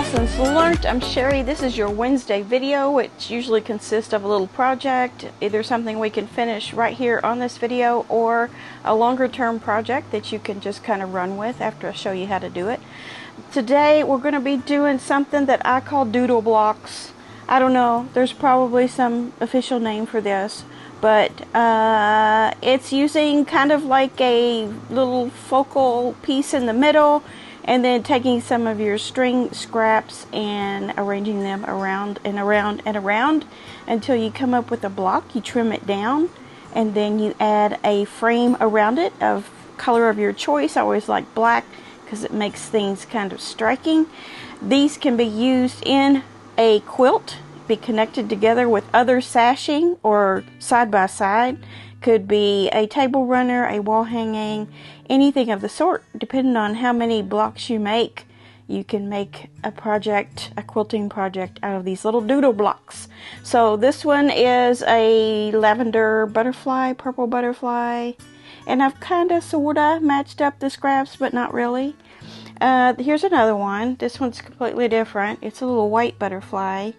Lessons Learnt. I'm Sherry. This is your Wednesday video, which usually consists of a little project, either something we can finish right here on this video or a longer term project that you can just kind of run with after I show you how to do it. Today we're going to be doing something that I call doodle blocks. I don't know, there's probably some official name for this, but it's using kind of like a little focal piece in the middle and then taking some of your string scraps and arranging them around and around and around until you come up with a block. You trim it down and then you add a frame around it of color of your choice. I always like black because it makes things kind of striking. These can be used in a quilt, be connected together with other sashing or side by side. Could be a table runner, a wall hanging, anything of the sort. Depending on how many blocks you make, you can make a project, a quilting project out of these little doodle blocks. So this one is a lavender butterfly, purple butterfly, and I've kind of sorta matched up the scraps, but not really. Here's another one. This one's completely different. It's a little white butterfly.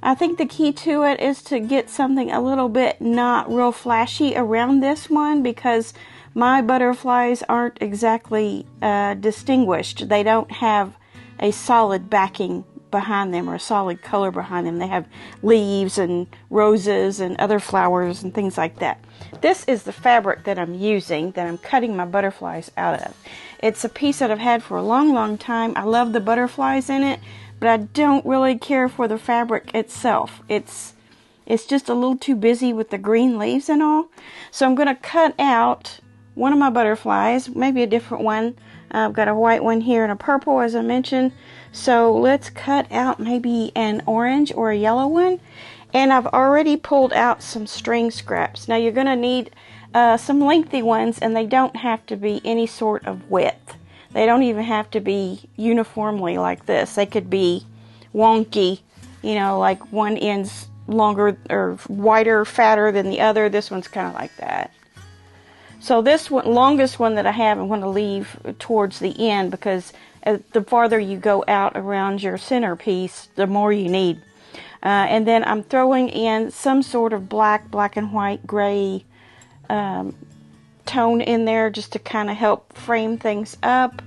I think the key to it is to get something a little bit not real flashy around this one, because my butterflies aren't exactly distinguished. They don't have a solid backing behind them or a solid color behind them. They have leaves and roses and other flowers and things like that. This is the fabric that I'm using, that I'm cutting my butterflies out of. It's a piece that I've had for a long time. I love the butterflies in it, but I don't really care for the fabric itself. It's just a little too busy with the green leaves and all. So I'm going to cut out one of my butterflies, maybe a different one. I've got a white one here and a purple, as I mentioned. So let's cut out maybe an orange or a yellow one. And I've already pulled out some string scraps. Now you're going to need some lengthy ones, and they don't have to be any sort of width. They don't even have to be uniformly like this. They could be wonky, you know, like one end's longer or wider, fatter than the other. This one's kind of like that. So this one, longest one that I have, I'm going to leave towards the end, because the farther you go out around your centerpiece, the more you need. And then I'm throwing in some sort of black and white, gray tone in there just to kind of help frame things up.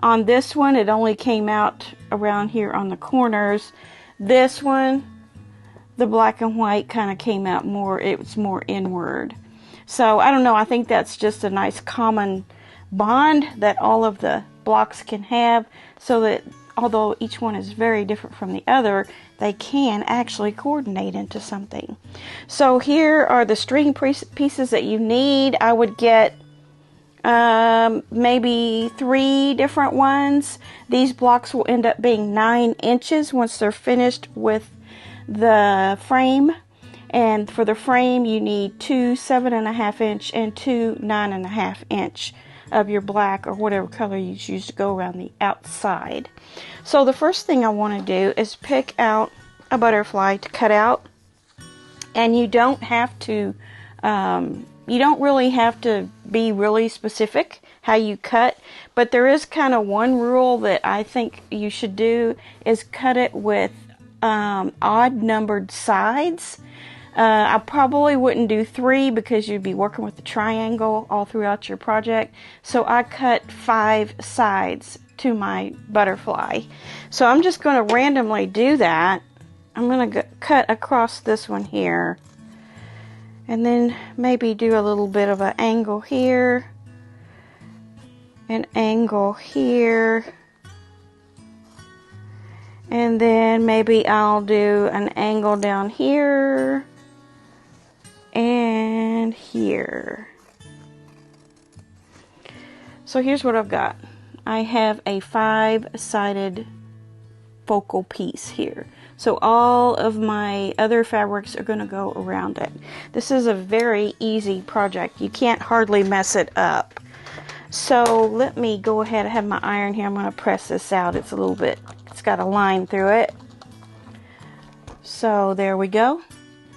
On this one, it only came out around here on the corners. This one, the black and white kind of came out more, it was more inward. So I don't know, I think that's just a nice common bond that all of the blocks can have, so that although each one is very different from the other, they can actually coordinate into something. So here are the string pieces that you need. I would get maybe 3 different ones. These blocks will end up being 9 inches once they're finished with the frame. And for the frame, you need 2 7.5 inch and 2 9.5 inch of your black or whatever color you choose to go around the outside. So the first thing I want to do is pick out a butterfly to cut out, and you don't have to you don't really have to be really specific how you cut, but there is kind of one rule that I think you should do, is cut it with odd numbered sides. I probably wouldn't do 3 because you'd be working with the triangle all throughout your project. So I cut 5 sides to my butterfly. So I'm just going to randomly do that. I'm going to cut across this one here, and then maybe do a little bit of an angle here, an angle here, and then maybe I'll do an angle down here and here. So here's what I've got. I have a 5-sided focal piece here. So all of my other fabrics are going to go around it. This is a very easy project. You can't hardly mess it up. So let me go ahead. I have my iron here. I'm going to press this out. It's a little bit, it's got a line through it. So there we go.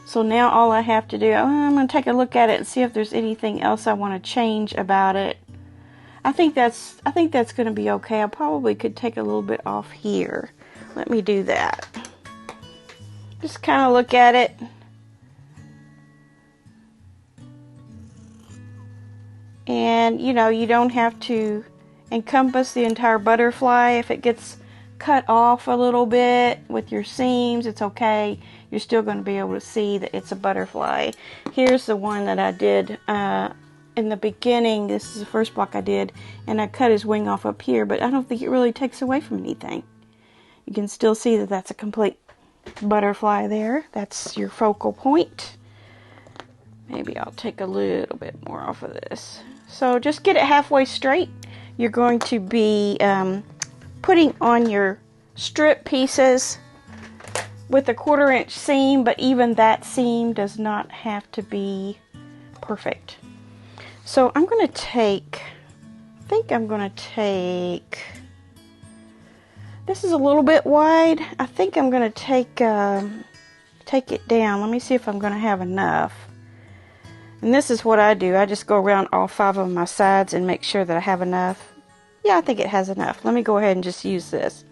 So now all I have to do, I'm going to take a look at it and see if there's anything else I want to change about it. I think that's going to be okay. I probably could take a little bit off here let me do that. Just kind of look at it. And you know, you don't have to encompass the entire butterfly. If it gets cut off a little bit with your seams, it's okay. You're still going to be able to see that it's a butterfly. Here's the one that I did in the beginning. This is the first block I did, and I cut his wing off up here, but I don't think it really takes away from anything. You can still see that that's a complete butterfly there. That's your focal point. Maybe I'll take a little bit more off of this. So just get it halfway straight. You're going to be putting on your strip pieces with a 1/4 inch seam, but even that seam does not have to be perfect. So I'm going to take, I think I'm going to take, this is a little bit wide. I think I'm going to take it down. Let me see if I'm going to have enough. And this is what I do. I just go around all 5 of my sides and make sure that I have enough. Yeah, I think it has enough. Let me go ahead and just use this.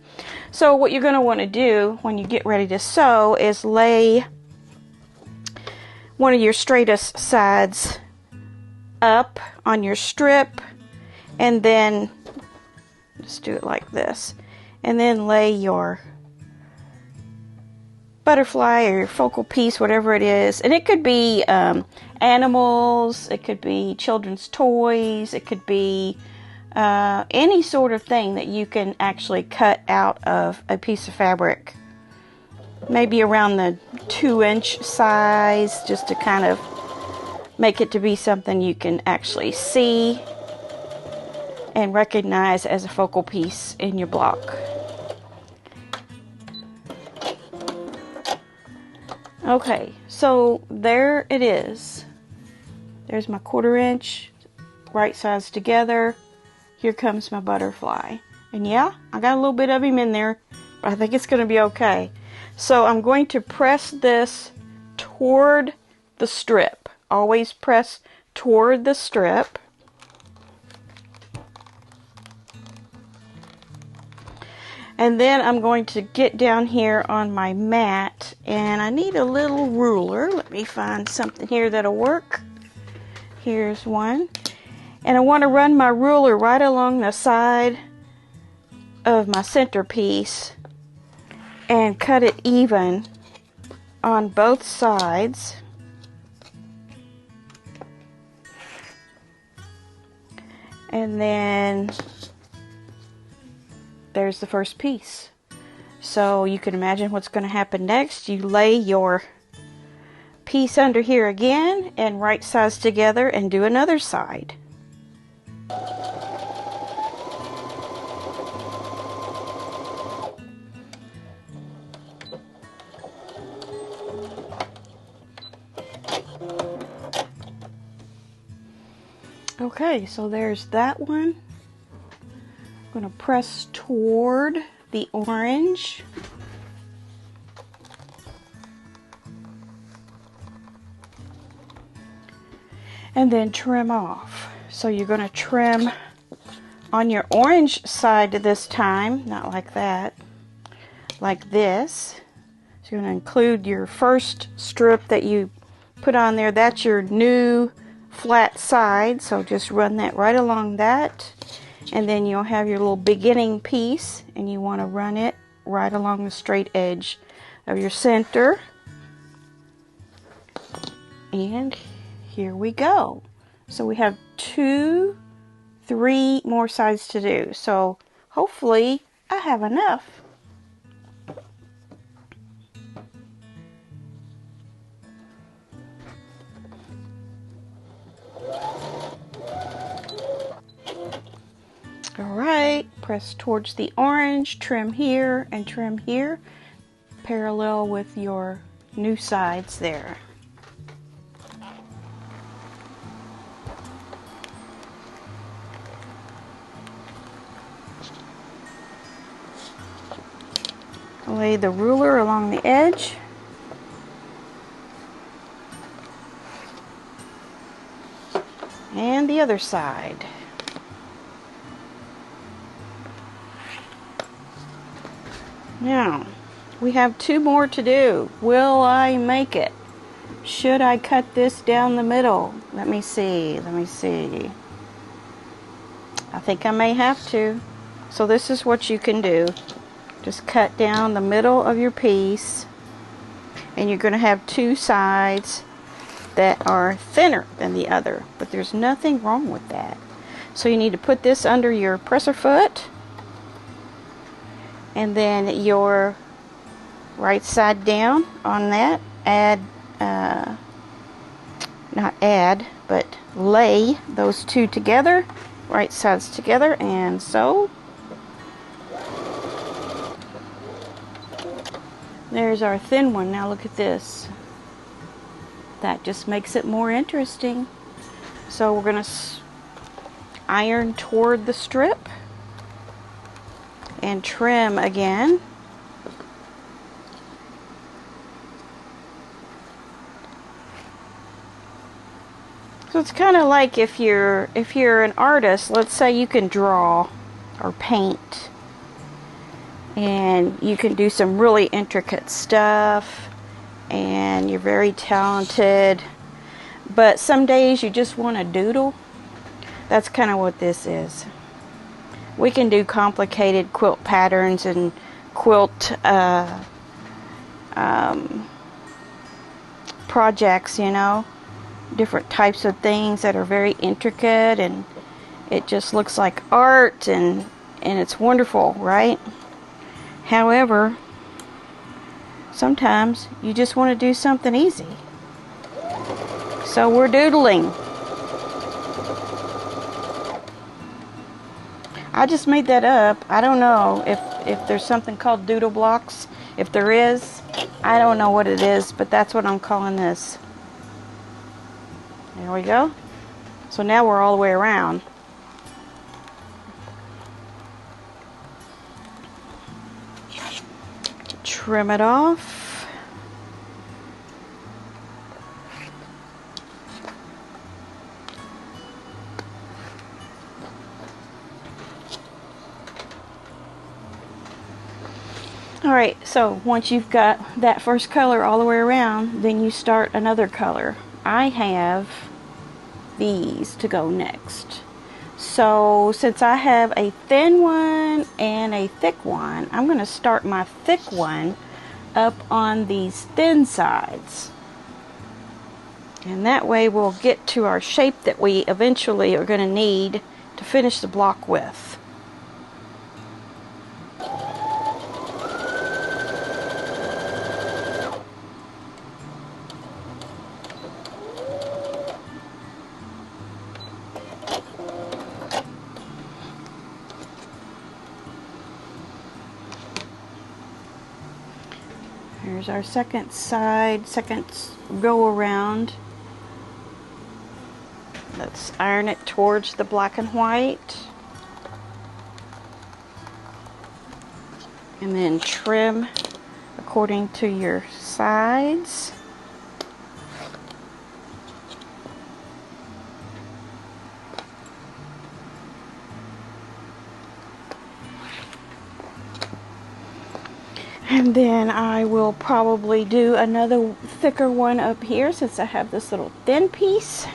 So what you're going to want to do when you get ready to sew is lay one of your straightest sides up on your strip, and then just do it like this, and then lay your butterfly or your focal piece, whatever it is, and it could be animals, it could be children's toys, it could be any sort of thing that you can actually cut out of a piece of fabric, maybe around the 2-inch size, just to kind of make it to be something you can actually see and recognize as a focal piece in your block. Okay, so there it is. There's my 1/4 inch, right sides together. Here comes my butterfly. And yeah, I got a little bit of him in there, but I think it's going to be okay. So I'm going to press this toward the strip. Always press toward the strip. And then I'm going to get down here on my mat, and I need a little ruler. Let me find something here that'll work. Here's one. And I want to run my ruler right along the side of my centerpiece and cut it even on both sides. And then there's the first piece. So you can imagine what's going to happen next. You lay your piece under here again and right sides together and do another side. Okay, so there's that one. I'm going to press toward the orange. And then trim off. So you're going to trim on your orange side this time, not like that, like this. So you're going to include your first strip that you put on there. That's your new flat side, so just run that right along that. And then you'll have your little beginning piece, and you want to run it right along the straight edge of your center. And here we go. So we have 2, 3 more sides to do. So hopefully I have enough. Alright, press towards the orange, trim here and trim here, parallel with your new sides there. Lay the ruler along the edge. And the other side. Now, we have 2 more to do. Will I make it? Should I cut this down the middle? Let me see. I think I may have to. So this is what you can do. Just cut down the middle of your piece, and you're going to have 2 sides that are thinner than the other, but there's nothing wrong with that. So you need to put this under your presser foot, and then your right side down on that. Lay those 2 together, right sides together, and so there's our thin one. Now look at this. That just makes it more interesting. So we're going to iron toward the strip and trim again. So it's kind of like if you're an artist, let's say you can draw or paint, and you can do some really intricate stuff, and you're very talented, but some days you just want to doodle. That's kind of what this is. We can do complicated quilt patterns and quilt projects, you know, different types of things that are very intricate, and it just looks like art, and it's wonderful, right? However, sometimes you just want to do something easy. So we're doodling. I just made that up. I don't know if there's something called doodle blocks. If there is, I don't know what it is, but that's what I'm calling this. There we go. So now we're all the way around. Trim it off. Alright, so once you've got that first color all the way around, then you start another color. I have these to go next. So since I have a thin one and a thick one, I'm going to start my thick one up on these thin sides. And that way we'll get to our shape that we eventually are going to need to finish the block with. Here's our second side, second go around. Let's iron it towards the black and white. And then trim according to your sides. And then I will probably do another thicker one up here since I have this little thin piece.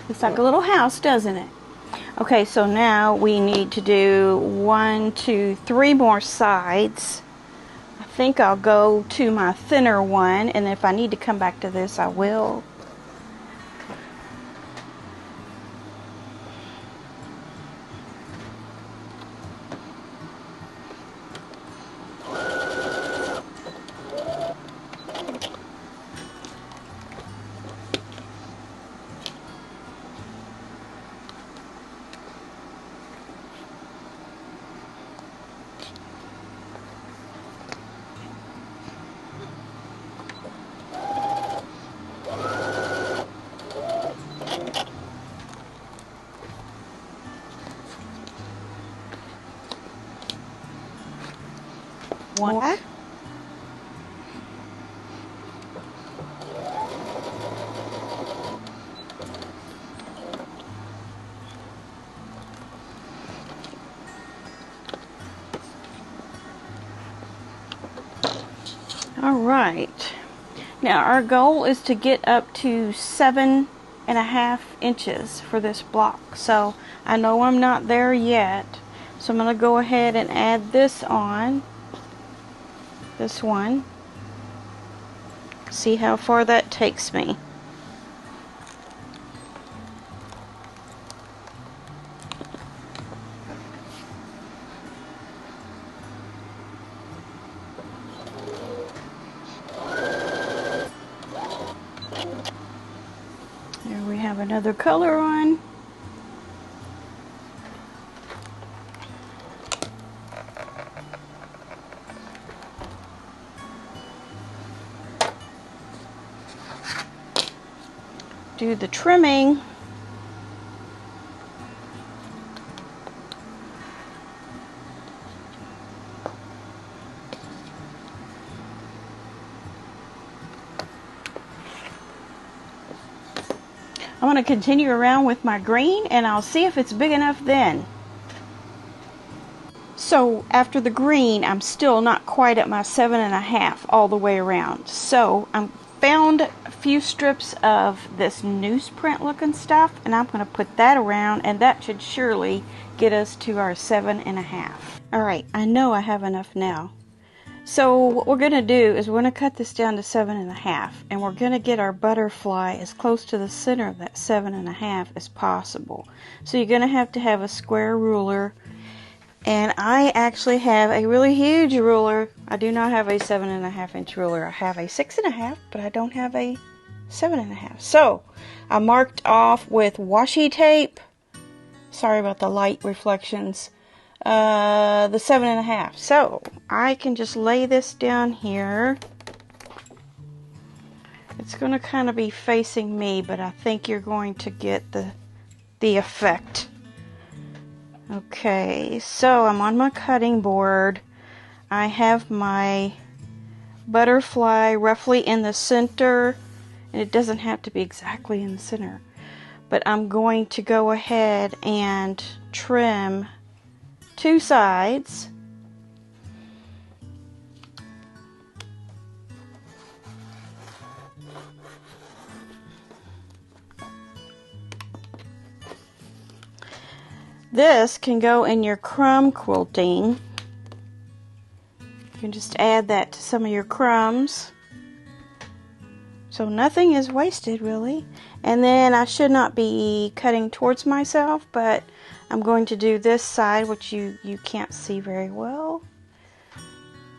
Looks like a little house, doesn't it? Okay, so now we need to do 1, 2, 3 more sides. I think I'll go to my thinner one, and if I need to come back to this, I will. one. All right. Now our goal is to get up to 7.5 inches for this block. So I know I'm not there yet. So I'm going to go ahead and add this on. This one. See how far that takes me. Here we have another color on. Do the trimming. I'm going to continue around with my green and I'll see if it's big enough then. So after the green, I'm still not quite at my 7.5 all the way around. So I found a few strips of this newsprint looking stuff and I'm going to put that around, and that should surely get us to our 7.5. Alright, I know I have enough now. So what we're going to do is we're going to cut this down to 7.5, and we're going to get our butterfly as close to the center of that 7.5 as possible. So you're going to have a square ruler, and I actually have a really huge ruler. I do not have a 7.5 inch ruler. I have a 6.5, but I don't have a 7.5. So I marked off with washi tape. Sorry about the light reflections. The 7.5. So I can just lay this down here. It's going to kind of be facing me, but I think you're going to get the effect. Okay, so I'm on my cutting board. I have my butterfly roughly in the center, and it doesn't have to be exactly in the center, but I'm going to go ahead and trim 2 sides. This can go in your crumb quilting. You can just add that to some of your crumbs. So nothing is wasted really. And then I should not be cutting towards myself, but I'm going to do this side, which you can't see very well.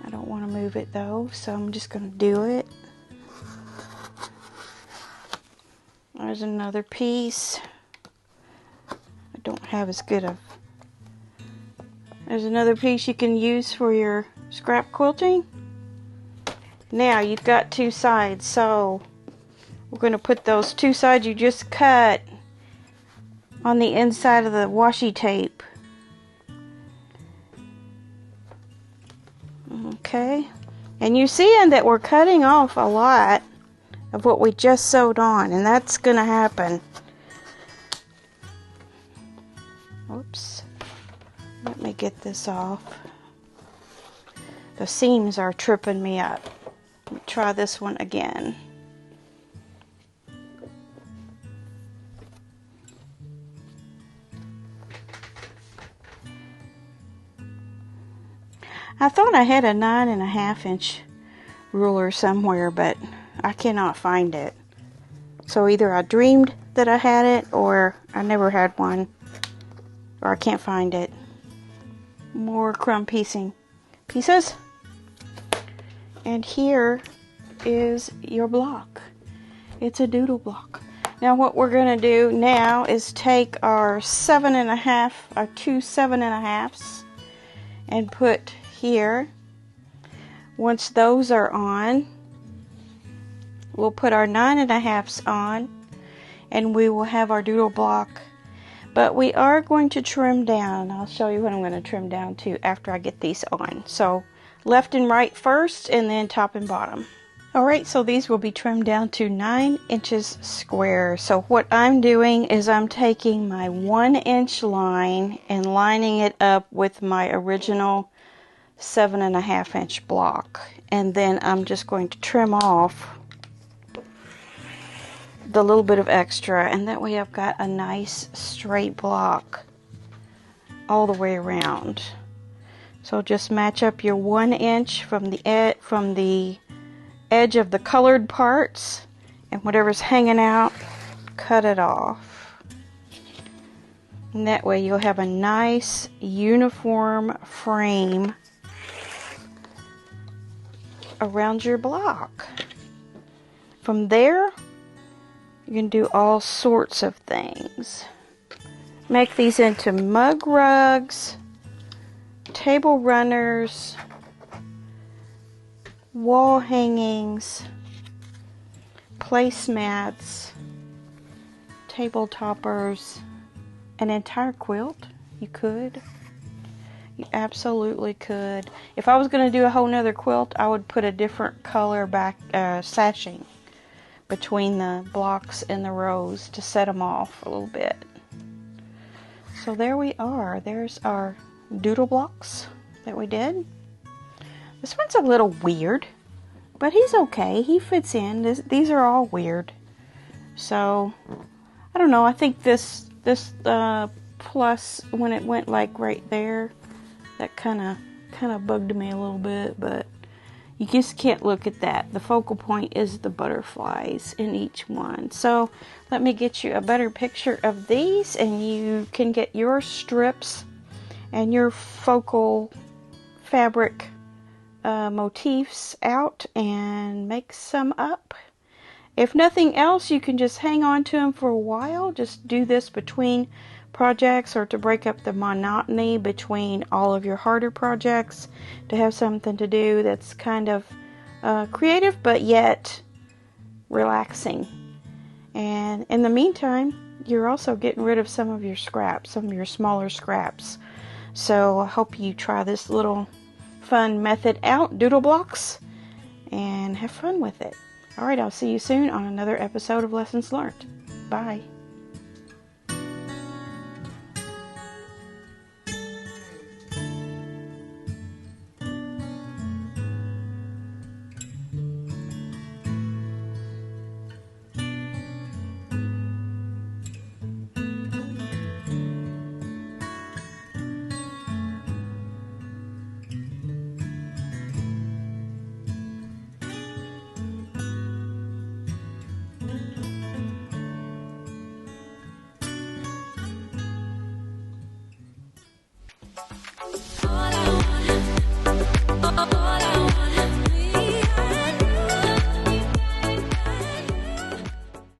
I don't want to move it though, so I'm just going to do it. There's another piece. I don't have as good of... There's another piece you can use for your scrap quilting. Now you've got 2 sides, so we're going to put those 2 sides you just cut on the inside of the washi tape. Okay, and you're seeing that we're cutting off a lot of what we just sewed on, and that's going to happen. Oops, let me get this off. The seams are tripping me up. Let me try this one again. I thought I had a 9.5 inch ruler somewhere, but I cannot find it. So either I dreamed that I had it, or I never had one, or I can't find it. More crumb pieces. And here is your block. It's a doodle block. Now what we're going to do now is take our 7.5, our 2 7.5s, and put here. Once those are on, we'll put our 9.5s on, and we will have our doodle block. But we are going to trim down. I'll show you what I'm going to trim down to after I get these on. So left and right first, and then top and bottom. Alright, so these will be trimmed down to 9 inches square. So what I'm doing is I'm taking my 1-inch line and lining it up with my original 7.5-inch block. And then I'm just going to trim off the little bit of extra, and that way I've got a nice straight block all the way around. So just match up your 1 inch from the edge of the colored parts, and whatever's hanging out, cut it off. And that way you'll have a nice uniform frame around your block. From there, you can do all sorts of things. Make these into mug rugs, table runners, wall hangings, placemats, table toppers, an entire quilt. You could. You absolutely could. If I was going to do a whole nother quilt, I would put a different color back sashing between the blocks and the rows to set them off a little bit. So there we are. There's our doodle blocks that we did. This one's a little weird, but he's okay. He fits in. These are all weird. So, I don't know. I think this plus, when it went like right there, that kind of bugged me a little bit, but you just can't look at that. The focal point is the butterflies in each one. So let me get you a better picture of these, and you can get your strips and your focal fabric motifs out and make some up. If nothing else, you can just hang on to them for a while. Just do this between projects, or to break up the monotony between all of your harder projects, to have something to do that's kind of creative but yet relaxing. And in the meantime, you're also getting rid of some of your scraps, some of your smaller scraps. So I hope you try this little fun method out, doodle blocks, and have fun with it. Alright, I'll see you soon on another episode of Lessons Learned. Bye.